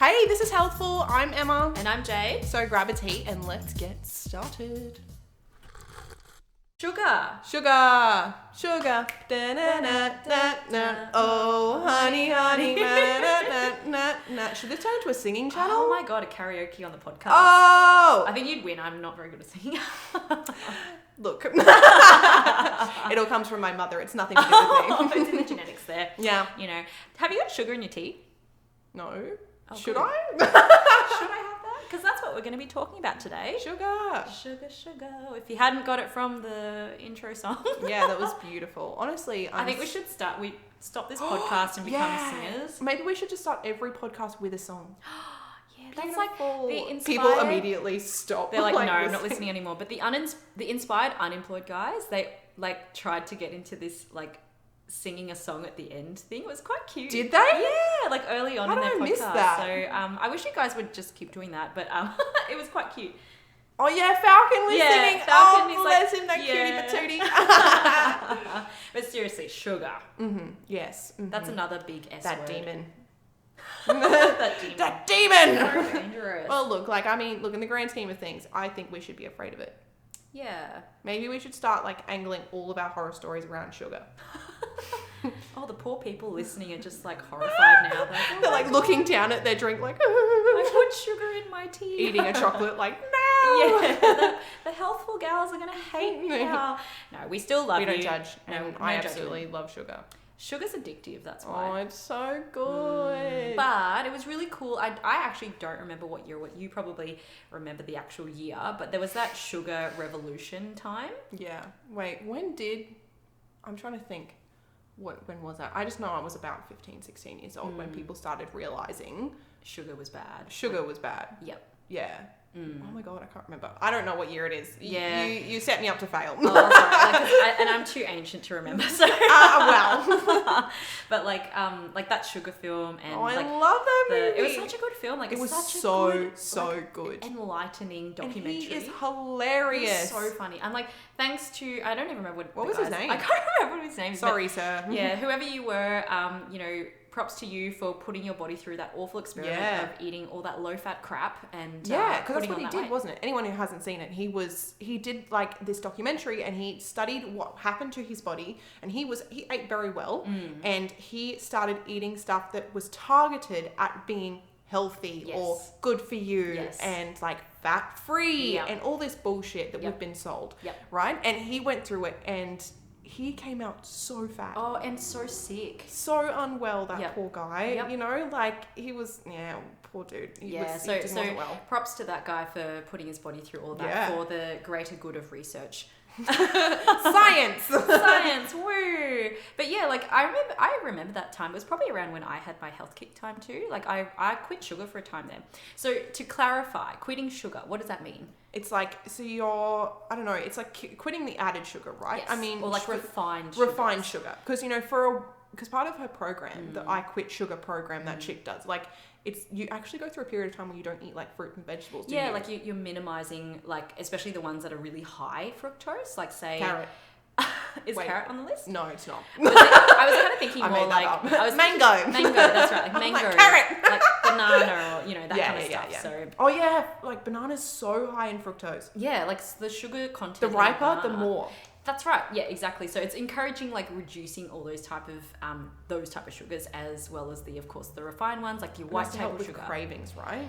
Hey, this is Healthful. I'm Emma. And I'm Jade. So grab a tea and let's get started. Sugar. Sugar. Sugar. Da-na-na-na-na. Oh, honey, honey. Na-na-na-na-na. Should this turn into a singing channel? Oh my god, a karaoke on the podcast. Oh! I think you'd win. I'm not very good at singing. Look. It all comes from my mother. It's nothing to do with me. It's in the genetics there. Yeah. You know. Have you got sugar in your tea? No. Oh, Should good. I? Should I have that? Because that's what we're going to be talking about today. Sugar. Sugar, sugar. If you hadn't got it from the intro song. Yeah, that was beautiful. Honestly, I think we should stop this podcast and become singers. Maybe we should just start every podcast with a song. Yeah, that's like the inspired... People immediately stop. They're like, no, I'm not listening anymore. But the inspired unemployed guys, they like tried to get into this like singing a song at the end thing. It was quite cute. Did they? Yeah, like early on in their podcast. Miss that? So I wish you guys would just keep doing that. But it was quite cute. Oh yeah, Falcon was singing. Falcon is bless like, him, that cutie patootie. But seriously, sugar. Mm-hmm. Yes. Mm-hmm. That's another big S that word. demon. That demon. So dangerous. Well, look, in the grand scheme of things, I think we should be afraid of it. Yeah. Maybe we should start like angling all of our horror stories around sugar. Oh, the poor people listening are just like horrified now. They're like looking down at their drink like, I put sugar in my tea. Eating a chocolate like, no. Yeah, the healthful gals are going to hate me now. No, we still love you. We don't judge. No, And no I judgment. absolutely love sugar. Sugar's addictive, that's Oh, why. it's so good. But it was really cool. I actually don't remember what year. What you probably remember the actual year, but there was that sugar revolution time. Yeah. Wait, I'm trying to think. When was that? I just know I was about 15, 16 years old when people started realizing Sugar was bad. sugar was bad. Yep. Yeah. Oh my god, I can't remember. I don't know what year it is. Yeah. You set me up to fail. Oh, sorry. And I'm too ancient to remember. So. Well. But like that sugar film and I like love that movie. it was such a good film. Like it was such so good. Enlightening documentary. And he is hilarious. It was so funny. And like thanks to I don't even remember what was his name. I can't remember what his name is. Sorry, sir. Yeah, whoever you were, props to you for putting your body through that awful experiment of eating all that low-fat crap and because that's what he did, weight. wasn't it? Anyone who hasn't seen it, he did like this documentary and he studied what happened to his body and he ate very well and he started eating stuff that was targeted at being healthy or good for you and like fat free and all this bullshit that we've been sold, right? And he went through it and he came out so fat. Oh, and so sick. So unwell, that poor guy. Yep. You know, like he was, poor dude. He just wasn't well. Props to that guy for putting his body through all that for the greater good of research. Science! Woo! But yeah, like I remember that time. It was probably around when I had my health kick time too. Like I quit sugar for a time then. So to clarify, quitting sugar, what does that mean? It's like, so it's like quitting the added sugar, right? Yes. I mean, or like refined sugar. Because, because part of her program, the I Quit Sugar program that chick does, like, you actually go through a period of time where you don't eat like fruit and vegetables. Yeah, like you're minimizing, like, especially the ones that are really high fructose, like say... Carrot. Is carrot on the list? No, it's not. I was kind of thinking more like... Mango. Mango, that's right. Like mango. Like carrot. Like banana or, that kind of stuff. Yeah. So, oh yeah, like banana's so high in fructose. Yeah, like the sugar content. The riper, the more. That's right. Yeah, exactly. So it's encouraging like reducing all those type of sugars as well as of course the refined ones like your white table sugar. Cravings, right?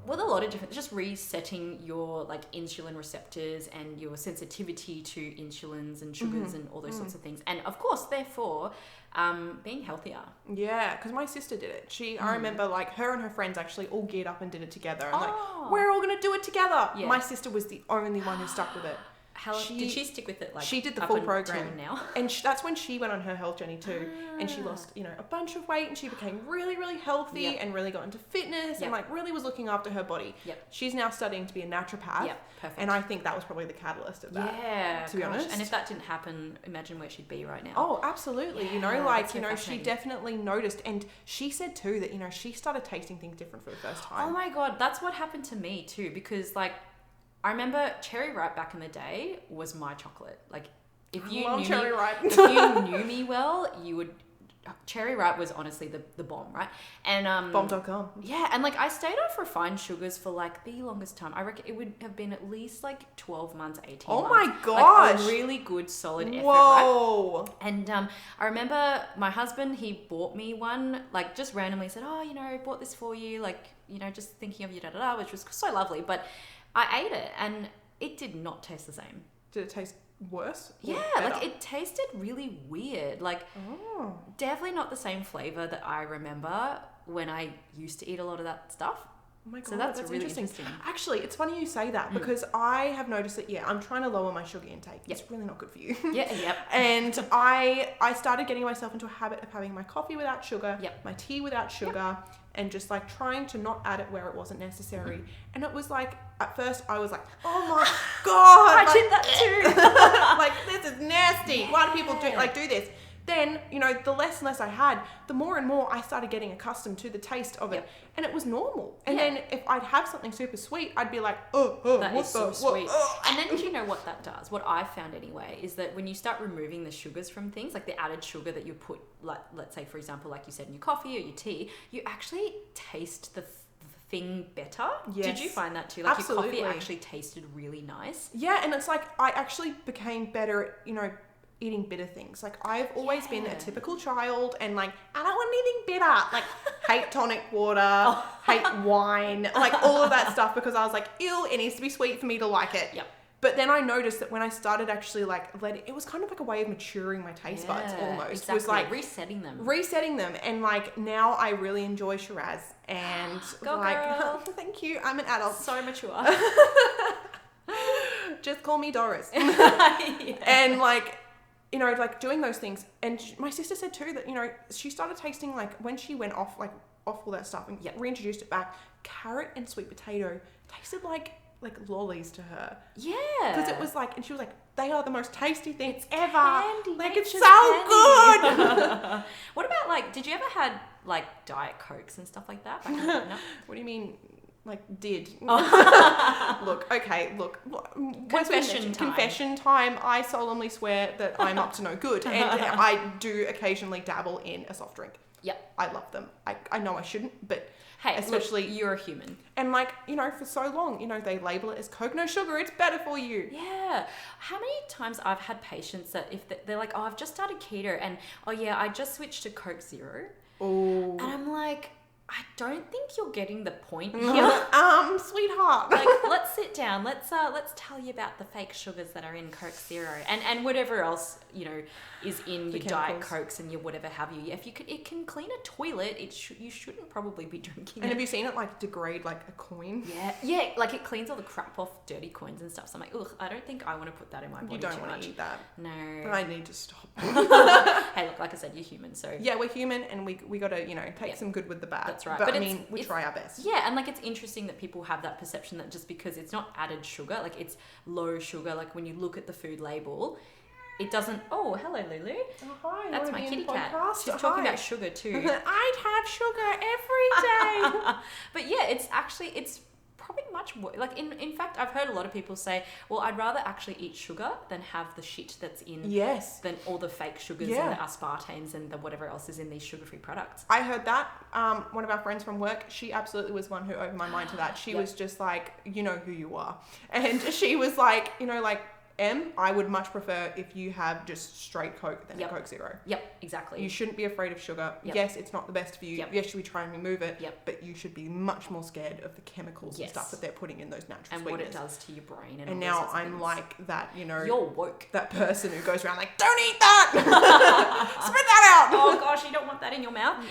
Well, a lot of different, just resetting your like insulin receptors and your sensitivity to insulins and sugars and all those sorts of things. And of course, therefore, being healthier. Yeah, because my sister did it. I remember like her and her friends actually all geared up and did it together. And like, we're all going to do it together. Yeah. My sister was the only one who stuck with it. Did she stick with it? Like she did the full program now, and that's when she went on her health journey too, and she lost a bunch of weight, and she became really, really healthy and really got into fitness and like really was looking after her body. She's now studying to be a naturopath. Perfect. And I think that was probably the catalyst of that. Yeah, to be honest. And if that didn't happen, imagine where she'd be right now. Oh, absolutely. She definitely noticed, and she said too that she started tasting things different for the first time. Oh my god, that's what happened to me too, because like. I remember Cherry Ripe back in the day was my chocolate. Like, if you knew me well, you would Cherry Ripe was honestly the bomb, right? And Bomb.com. yeah, and like I stayed off refined sugars for like the longest time. I reckon it would have been at least like 12 months, 18 months. Oh my gosh. Like a really good solid effort, Whoa. right? And I remember my husband, he bought me one, like just randomly said, oh, you know, I bought this for you, like, you know, just thinking of you, da-da-da, which was so lovely. But I ate it and it did not taste the same. Did it taste worse? Yeah, like it tasted really weird. Like, definitely not the same flavor that I remember when I used to eat a lot of that stuff. Oh my god, so that's really interesting. interesting. Actually, it's funny you say that because I have noticed that, I'm trying to lower my sugar intake. It's really not good for you. Yeah, yep. And I started getting myself into a habit of having my coffee without sugar, my tea without sugar, and just like trying to not add it where it wasn't necessary. And it was like, at first I was like, oh my god. I did that too. Like, this is nasty. Why do people do this? Then, the less and less I had, the more and more I started getting accustomed to the taste of it. And it was normal. And then if I'd have something super sweet, I'd be like, that is so sweet. And then do you know what that does? What I found anyway is that when you start removing the sugars from things, like the added sugar that you put, like, let's say, for example, like you said, in your coffee or your tea, you actually taste the thing better. Yes. Did you find that too? Like Absolutely. your coffee actually tasted really nice. Yeah, and it's like I actually became better at, eating bitter things. Like I've always been a typical child and like, I don't want anything bitter. Like hate tonic water, hate wine, like all of that stuff because I was like, ew, it needs to be sweet for me to like it. Yep. But then I noticed that when I started actually like it was kind of like a way of maturing my taste buds almost. Exactly. It was like resetting them. And like now I really enjoy Shiraz and Go like girl. Thank you. I'm an adult. So mature. Just call me Doris. Yeah. And like like doing those things. And my sister said too that, she started tasting like when she went off all that stuff and reintroduced it back, carrot and sweet potato tasted like lollies to her. Yeah. Because it was like, and she was like, they are the most tasty things ever. Candy. Like it's so candy. good. What about like, did you ever had like Diet Cokes and stuff like that? Back in the day? No? What do you mean? Like did. Oh. Look. Confession time. I solemnly swear that I'm up to no good. And I do occasionally dabble in a soft drink. Yep. I love them. I know I shouldn't, but hey, especially look, you're a human. And like, for so long, they label it as Coke, no sugar, it's better for you. Yeah. How many times I've had patients that if they're like, oh, I've just started keto and oh yeah, I just switched to Coke Zero. Oh. And I'm like, I don't think you're getting the point here. Sweetheart. Like, let's sit down. Let's tell you about the fake sugars that are in Coke Zero and whatever else, is in your Diet Cokes and your whatever have you. If it can clean a toilet, you shouldn't probably be drinking it. And have you seen it like degrade like a coin? Yeah, like it cleans all the crap off dirty coins and stuff. So I'm like, ugh, I don't think I want to put that in my body. You don't want to eat that. No. I need to stop. Hey, look, like I said, you're human, so yeah, we're human, and we got to take some good with the bad. That's right. But I mean, we try our best. Yeah, and like it's interesting that people have that perception that just because it's not added sugar, like it's low sugar. Like when you look at the food label, it doesn't. Oh, hello, Lulu. Oh, hi. That's my kitty cat. She's Hi. talking about sugar too. I'd have sugar every day. But yeah, it's probably much worse. Like in fact, I've heard a lot of people say, well, I'd rather actually eat sugar than have the shit that's in. Yes. Than all the fake sugars and the aspartames and the whatever else is in these sugar-free products. I heard that. One of our friends from work, she absolutely was one who opened my mind to that. She was just like, you know who you are. And she was like, I would much prefer if you have just straight Coke than a Coke Zero. Yep, exactly. You shouldn't be afraid of sugar. Yep. Yes, it's not the best for you. Yep. Yes, we try and remove it. Yep. But you should be much more scared of the chemicals and stuff that they're putting in those natural and sweeteners. what it does to your brain. And now I'm like that, You're woke. That person who goes around like, don't eat that! Spit that out! Oh gosh, you don't want that in your mouth.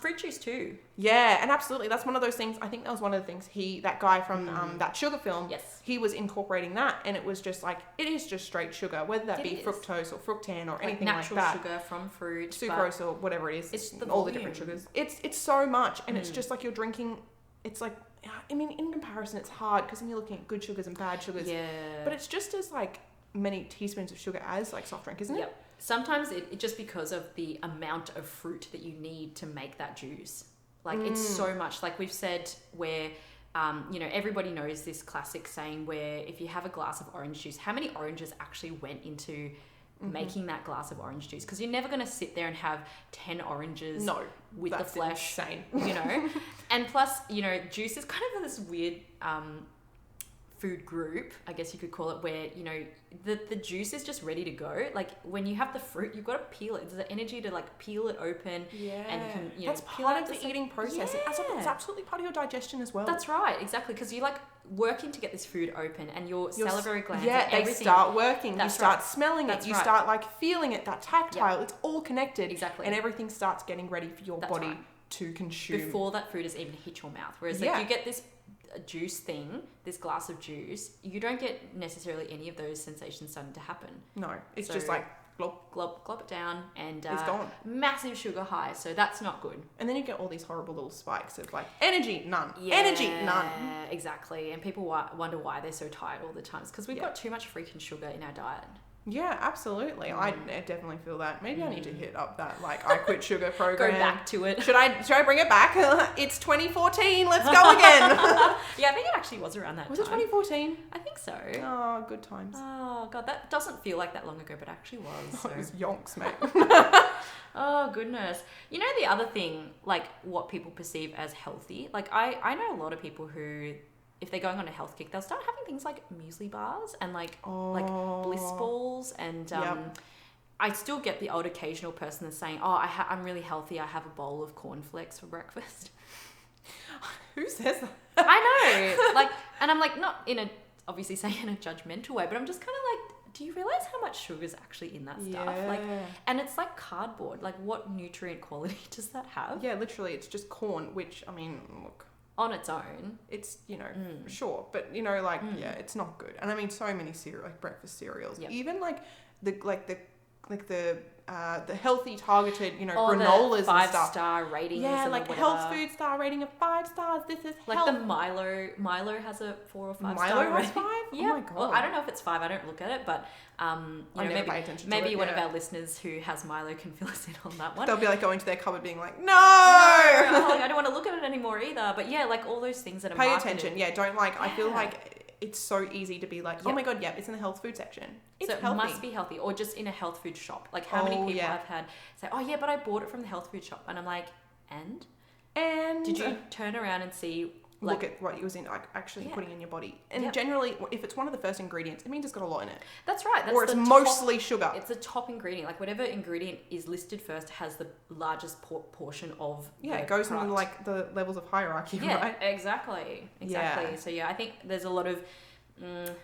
Fruit juice too. Yeah, and absolutely. That's one of those things. I think that was one of the things that guy from that sugar film, he was incorporating that, and it was just like, it is just straight sugar, whether that be fructose or fructan or anything like that. Natural sugar from fruit. Sucrose or whatever it is. It's all the different sugars. It's so much, and it's just like you're drinking, it's like, I mean, in comparison, it's hard because then you're looking at good sugars and bad sugars. Yeah. But it's just as like many teaspoons of sugar as like soft drink, isn't it? Yep. Sometimes it just because of the amount of fruit that you need to make that juice. Like it's so much, like we've said, where everybody knows this classic saying where if you have a glass of orange juice, how many oranges actually went into making that glass of orange juice, because you're never going to sit there and have 10 oranges with the flesh, insane. you know. And plus, you know, juice is kind of this weird food group, I guess you could call it, where, you know, the juice is just ready to go. Like when you have the fruit, you've got to peel it. There's the energy to like peel it open. And you know, that's part of the eating process. It's absolutely part of your digestion as well. That's right, exactly, because you're like working to get this food open, and your salivary glands, they start working. You start smelling it. You right. start like feeling it. That tactile. It's all connected. Exactly. And everything starts getting ready for your body to consume before that food has even hit your mouth. Whereas like you get this juice thing, this glass of juice, you don't get necessarily any of those sensations starting to happen. No, it's just like glop it down, and it's gone. Massive sugar high, so that's not good. And then you get all these horrible little spikes of like energy, none. Energy, none. Exactly. And people wonder why they're so tired all the time. It's because we've got too much freaking sugar in our diet. Yeah, absolutely. I definitely feel that. Maybe I need to hit up that like I Quit Sugar program. Go back to it. Should I bring it back? It's 2014. Let's go again. Yeah, I think it actually was around that time. Was it 2014? I think so. Oh, good times. Oh god, that doesn't feel like that long ago, but it actually was. So. It was yonks, mate. Oh goodness. You know, the other thing, like what people perceive as healthy, like I know a lot of people who, if they're going on a health kick, they'll start having things like muesli bars and like bliss balls, and I still get the odd occasional person that's saying, "Oh, I'm really healthy. I have a bowl of cornflakes for breakfast." Who says that? I know, like, and I'm like, not in obviously saying in a judgmental way, but I'm just kind of like, do you realize how much sugar is actually in that stuff? Like, and it's like cardboard. Like, what nutrient quality does that have? Yeah, literally, it's just corn. Which, I mean, look. On its own, it's, you know, sure, but you know, like it's not good. And I mean, so many breakfast cereals, even like the healthy targeted, you know, granolas and stuff. 5-star ratings. Yeah, and like health food star rating of 5 stars. This is like health. The Milo has a 4 or 5 Milo star has rating. 5? Yeah. Oh my god. Well, I don't know if it's 5. I don't look at it, but I never pay attention to maybe it, one of our listeners who has Milo can fill us in on that one. They'll be like going to their cupboard being like, no! I don't want to look at it anymore either. But yeah, like all those things that are pay attention. Yeah, don't like. I feel like it's so easy to be like, oh Yep. my god, it's in the health food section. It's so it healthy. must be healthy, or just in a health food shop. Like how many people I've had say, oh yeah, but I bought it from the health food shop, and I'm like, and did you turn around and see? Look at what it was in, like actually putting in your body. And generally, if it's one of the first ingredients, it means it's got a lot in it. That's right. Or it's mostly sugar. It's the top ingredient. Like whatever ingredient is listed first has the largest portion of it goes into like the levels of hierarchy, right? Exactly. So I think there's a lot of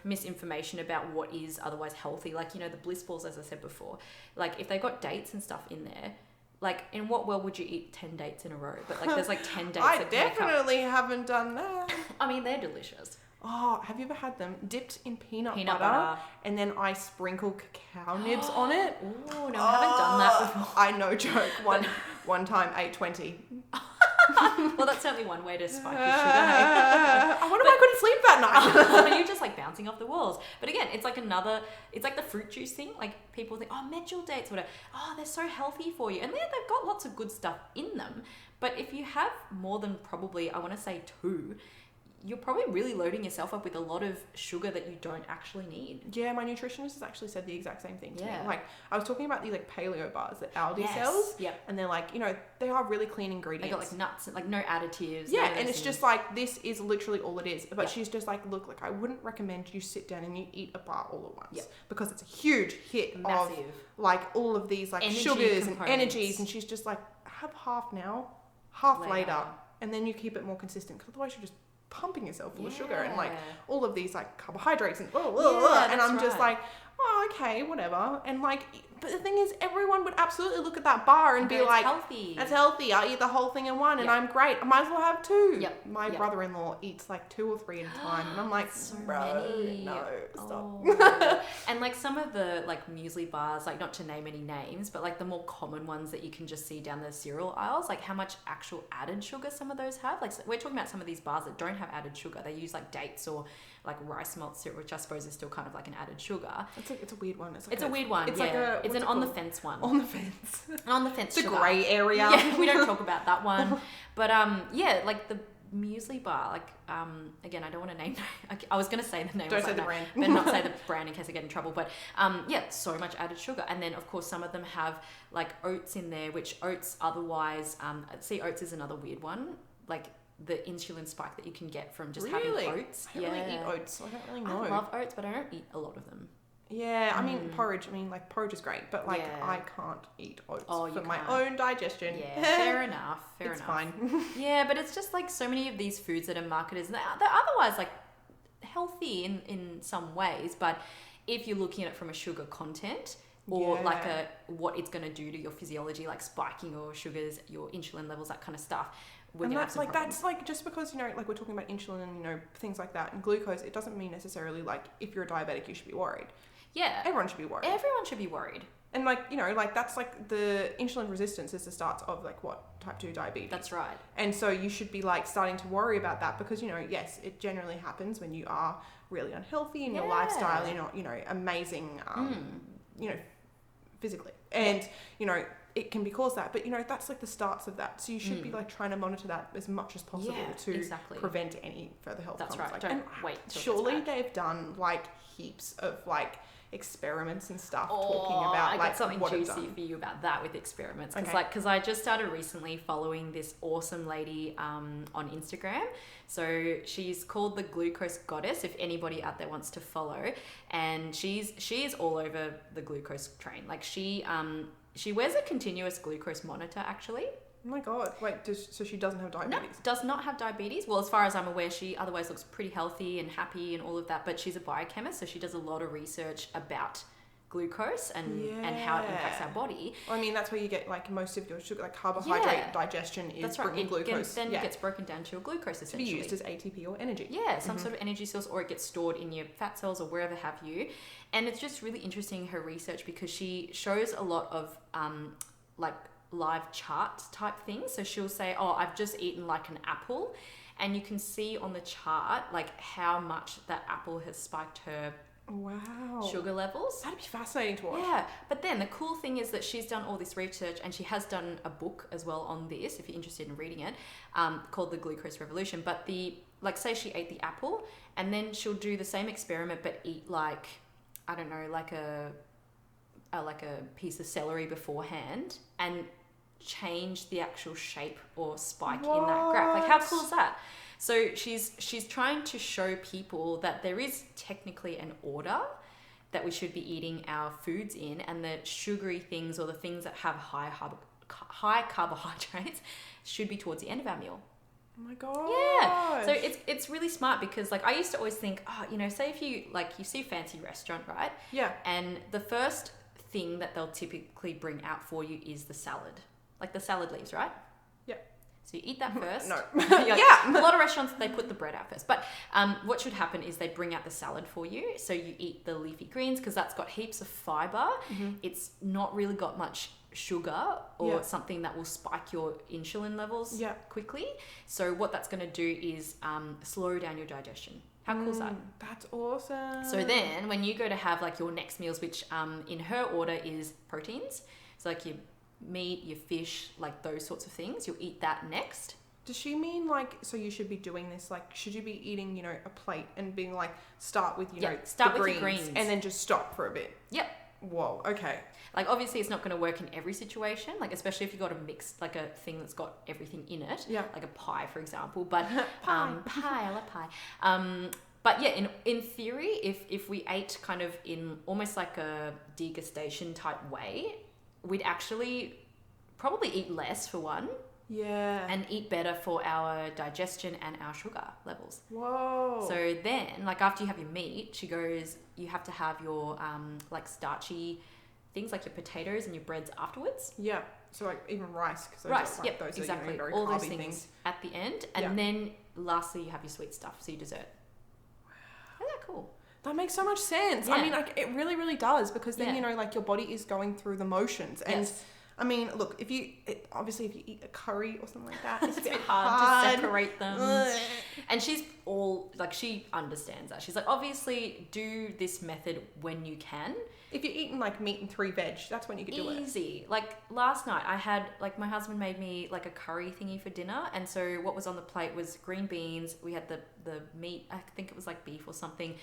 misinformation about what is otherwise healthy. Like, you know, the bliss balls, as I said before, like if they got dates and stuff in there, like in what world would you eat 10 dates in a row? But like there's like 10 dates. I definitely haven't done that. I mean, they're delicious. Oh, have you ever had them dipped in peanut butter and then I sprinkle cacao nibs on it? Oh no, I haven't done that before. I no joke. One time, 8:20. Well, that's certainly one way to spike your sugar. I wonder why I couldn't sleep that night. You're just like bouncing off the walls. But again, it's like the fruit juice thing. Like people think, oh, medjool dates, whatever. Oh, they're so healthy for you. And they've got lots of good stuff in them. But if you have more than probably, I want to say 2, you're probably really loading yourself up with a lot of sugar that you don't actually need. Yeah, my nutritionist has actually said the exact same thing to me. Like, I was talking about these like paleo bars that Aldi sells. Yep. And they're like, you know, they are really clean ingredients. They got like nuts, like no additives. Yeah, and it's just like, this is literally all it is. But she's just like, look, I wouldn't recommend you sit down and you eat a bar all at once. Because it's a huge hit of like all of these like sugars and energies. And she's just like, have half now, half later. And then you keep it more consistent. Because otherwise you're just pumping yourself full of sugar and like all of these like carbohydrates and and I'm just like, oh, okay, whatever. And like, but the thing is, everyone would absolutely look at that bar and be like, healthy. That's healthy. I eat the whole thing in one and I'm great. I might as well have 2. My brother-in-law eats like 2 or 3 at a time. And I'm like, so many. No, stop. And like some of the like muesli bars, like not to name any names, but like the more common ones that you can just see down the cereal aisles, like how much actual added sugar some of those have. Like we're talking about some of these bars that don't have added sugar. They use like dates or like rice malt syrup, which I suppose is still kind of like an added sugar. It's a weird one. It's a weird one. It's like it's an on the fence one. On the fence. On the fence. It's a grey area. Yeah, we don't talk about that one. But like muesli bar, like again, I don't want to name. I was going to say the name. Don't say the brand. But not say the brand in case I get in trouble. But so much added sugar, and then of course some of them have like oats in there, which oats otherwise. Oats is another weird one, like the insulin spike that you can get from just having oats. I don't really eat oats, so I don't really know. I love oats, but I don't eat a lot of them. Yeah, I mean porridge. I mean, like porridge is great, but like I can't eat oats for my own digestion. Yeah, fair enough. It's fine. Yeah, but it's just like so many of these foods that are marketed, they're otherwise like healthy in some ways, but if you're looking at it from a sugar content or like what it's going to do to your physiology, like spiking your sugars, your insulin levels, that kind of stuff. And that's like just because, you know, like we're talking about insulin and, you know, things like that and glucose, it doesn't mean necessarily like if you're a diabetic you should be worried. Yeah. Everyone should be worried. Everyone should be worried. And like, you know, like that's like the insulin resistance is the start of like what? Type 2 diabetes. That's right. And so you should be like starting to worry about that because, you know, yes, it generally happens when you are really unhealthy in your lifestyle, you're not, you know, amazing, you know, physically. And, you know, it can be caused that, but you know, that's like the starts of that. So you should be like trying to monitor that as much as possible to prevent any further health problems. That's right. Like, Don't wait till surely they've done like heaps of like experiments and stuff talking about I like got something what juicy for you about that with experiments because I just started recently following this awesome lady on Instagram. So she's called the Glucose Goddess, if anybody out there wants to follow, and she is all over the glucose train. Like she wears a continuous glucose monitor actually. Oh my God. Wait, so she doesn't have diabetes? No, does not have diabetes. Well, as far as I'm aware, she otherwise looks pretty healthy and happy and all of that, but she's a biochemist, so she does a lot of research about glucose and how it impacts our body. Well, I mean, that's where you get like most of your sugar, like carbohydrate digestion is bringing glucose. It gets broken down to your glucose essentially. To be used as ATP or energy. Yeah, some sort of energy source, or it gets stored in your fat cells or wherever have you. And it's just really interesting, her research, because she shows a lot of like live chart type things. So she'll say, oh, I've just eaten like an apple, and you can see on the chart like how much that apple has spiked her sugar levels. That'd be fascinating to watch. Yeah, but then the cool thing is that she's done all this research, and she has done a book as well on this if you're interested in reading it, called The Glucose Revolution. But say she ate the apple, and then she'll do the same experiment but eat like, I don't know, like a piece of celery beforehand, and change the actual shape or spike in that graph. Like, how cool is that? So she's trying to show people that there is technically an order that we should be eating our foods in, and the sugary things or the things that have high carbohydrates should be towards the end of our meal. Oh my God. Yeah. So it's really smart because like I used to always think, say if you see a fancy restaurant, right? Yeah. And the first thing that they'll typically bring out for you is the salad. Like the salad leaves, right? Yeah. So you eat that first. No. Yeah. A lot of restaurants, they put the bread out first. But what should happen is they bring out the salad for you. So you eat the leafy greens because that's got heaps of fiber. Mm-hmm. It's not really got much sugar or something that will spike your insulin levels quickly. So what that's going to do is slow down your digestion. How cool is that? That's awesome. So then when you go to have like your next meals, which in her order is proteins, so like your meat, your fish, like those sorts of things, you'll eat that next. Does she mean like, so you should be doing this, like, should you be eating, a plate and being like, start with, start the with your greens and then just stop for a bit? Yep. Whoa, okay. Like, obviously it's not going to work in every situation, like especially if you've got a mix, like a thing that's got everything in it, like a pie, for example, but pie, I love pie. But yeah, in theory, if we ate kind of in almost like a degustation type way, we'd actually probably eat less for one. Yeah. And eat better for our digestion and our sugar levels. Whoa. So then, like after you have your meat, she goes, you have to have your like starchy things like your potatoes and your breads afterwards. Yeah. So like even rice. Rice, like, those exactly. Are, very all those carby things at the end. And then lastly, you have your sweet stuff, so your dessert. Isn't that cool? That makes so much sense. Yeah. I mean, like it really, really does, because then, like your body is going through the motions. And I mean, look, obviously if you eat a curry or something like that, it's a bit hard to separate them. And she's she understands that. She's like, obviously do this method when you can. If you're eating like meat and 3 veg, that's when you could do it. Easy. Like last night I had, like my husband made me like a curry thingy for dinner. And so what was on the plate was green beans. We had the meat, I think it was like beef or something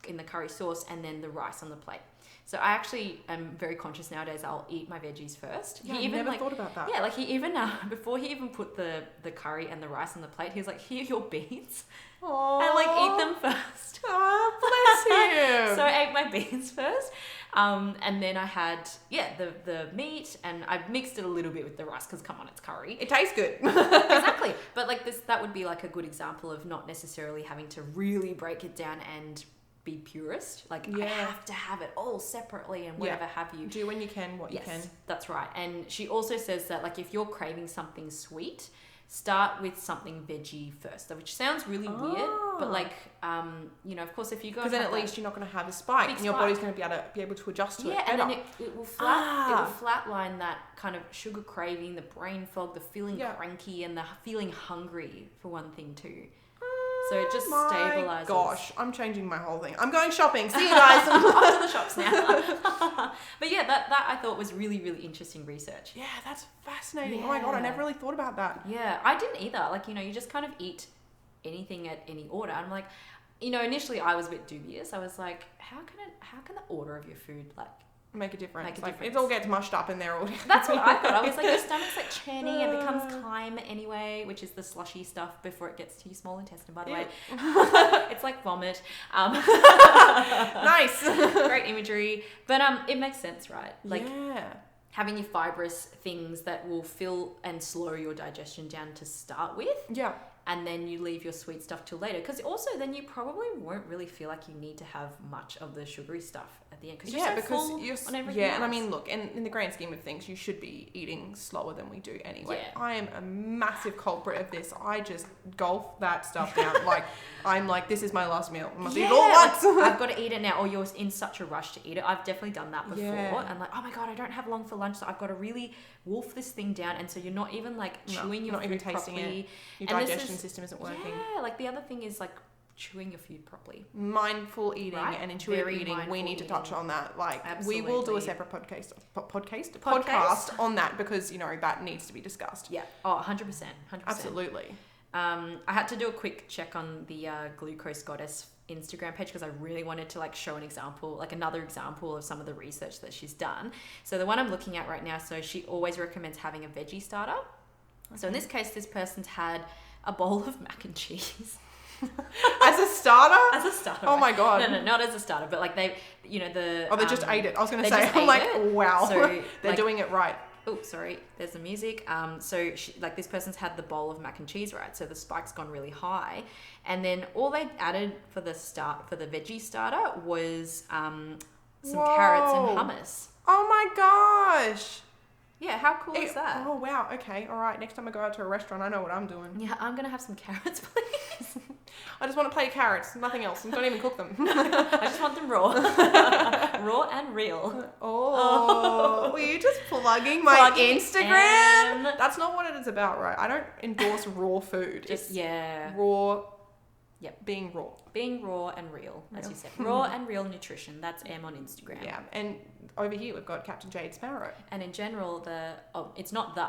in the curry sauce, and then the rice on the plate. So I actually am very conscious nowadays. I'll eat my veggies first. Yeah, I never thought about that. Yeah, like he even before he even put the curry and the rice on the plate, he was like, "Here are your beans." Aww. And like eat them first. Oh, bless him. So I ate my beans first, and then I had the meat, and I mixed it a little bit with the rice because come on, it's curry. It tastes good. Exactly, but like that would be like a good example of not necessarily having to really break it down and be purist. Like I have to have it all separately and whatever have you. Do when you can what you can. That's right. And she also says that like if you're craving something sweet, start with something veggie first, which sounds really weird, but like of course if you go, because then at least you're not going to have a spike and your body's going to be able to adjust to it. And then it will flatline that kind of sugar craving, the brain fog, the feeling cranky, and the feeling hungry for one thing too. So it just stabilizes. Gosh, I'm changing my whole thing. I'm going shopping. See you guys. Off to the shops now. But yeah, that I thought was really, really interesting research. Yeah, that's fascinating. Oh my God, I never really thought about that. Yeah, I didn't either. Like, you just kind of eat anything at any order. I'm like, initially I was a bit dubious. I was like, how can the order of your food like make a difference? It all gets mushed up in there all. That's what I thought. I was like, your stomach's like churning and becomes chyme anyway, which is the slushy stuff before it gets to your small intestine, by the way. It's like vomit. Nice. Great imagery. But it makes sense, right? Like having your fibrous things that will fill and slow your digestion down to start with. Yeah. And then you leave your sweet stuff till later. Because also then you probably won't really feel like you need to have much of the sugary stuff at the end. Because you're full on everything else. And I mean, look, in the grand scheme of things, you should be eating slower than we do anyway. Yeah. I am a massive culprit of this. I just gulp that stuff down. I'm like, this is my last meal. I must eat it all at once. I've got to eat it now. Or you're in such a rush to eat it. I've definitely done that before. Yeah. And like, oh my God, I don't have long for lunch. So I've got to really wolf this thing down. And so you're not even like chewing your food even tasting properly. It. Your digestion system isn't working. Yeah, like the other thing is like chewing your food properly. Mindful eating and intuitive eating. We need to touch on that. Like we will do a separate podcast on that because, that needs to be discussed. Yeah. Oh, 100%. Absolutely. I had to do a quick check on the Glucose Goddess Instagram page because I really wanted to like show an example, like another example of some of the research that she's done. So the one I'm looking at right now, so she always recommends having a veggie starter. Okay. So in this case, this person's had a bowl of mac and cheese. As a starter? As a starter. Oh my God. No, not as a starter, but like they just ate it. I was going to say, I'm like, wow. So they're doing it right. Oh, sorry. There's the music. So this person's had the bowl of mac and cheese, right? So the spike's gone really high. And then all they added for the veggie starter was some carrots and hummus. Oh my gosh. Yeah, how cool is that? Oh, wow. Okay. All right. Next time I go out to a restaurant, I know what I'm doing. Yeah, I'm going to have some carrots, please. I just want to plate carrots. Nothing else. Don't even cook them. I just want them raw. Raw and real. Oh. Were you just plugging my Instagram? That's not what it is about, right? I don't endorse raw food. Raw. Yep. Being raw. Being raw and real, as you said. Raw and real nutrition. That's Em on Instagram. Yeah. And over here we've got Captain Jade Sparrow. And in general,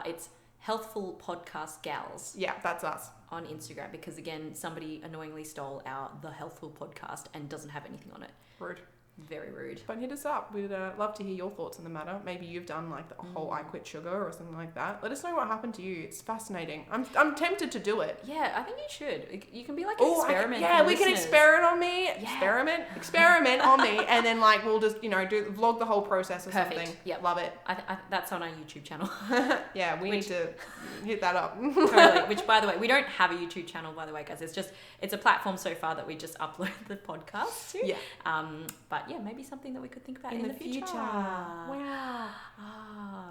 it's Healthful Podcastgals. Yeah, that's us. On Instagram, because again, somebody annoyingly stole the Healthful podcast and doesn't have anything on it. Rude. Very rude. But hit us up. We'd love to hear your thoughts on the matter. Maybe you've done like the whole I quit sugar or something like that. Let us know what happened to you. It's fascinating. I'm tempted to do it. Yeah, I think you should. You can be like an experiment. We can experiment on me. Yeah. Experiment on me, and then we'll just vlog the whole process or something. Yeah, love it. That's on our YouTube channel. Yeah, we need to hit that up. Totally. Which, by the way, we don't have a YouTube channel. By the way, guys, it's a platform so far that we just upload the podcast to. Yeah. But yeah, maybe something that we could think about in the future. Wow.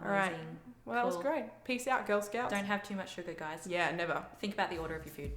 All right. Well, that was great. Peace out, Girl Scouts. Don't have too much sugar, guys. Yeah, never. Think about the order of your food.